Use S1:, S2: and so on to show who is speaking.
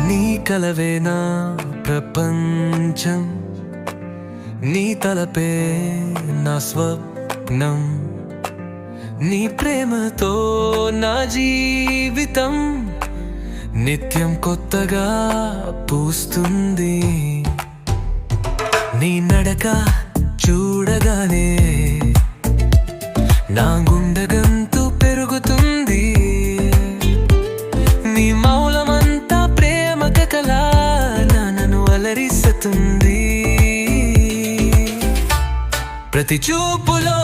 S1: నీ కలవే నా ప్రపంచం, నీ తలపే నా స్వప్నం, నీ ప్రేమతో నా జీవితం నిత్యం కొత్తగా పూస్తుంది. నీ నడక చూడగానే నా గుండె గంతు పెరుగుతుంది. నీ మౌలమంతా ప్రేమ కకలా నన్ను అలరిస్తుంది. ప్రతి చూపులో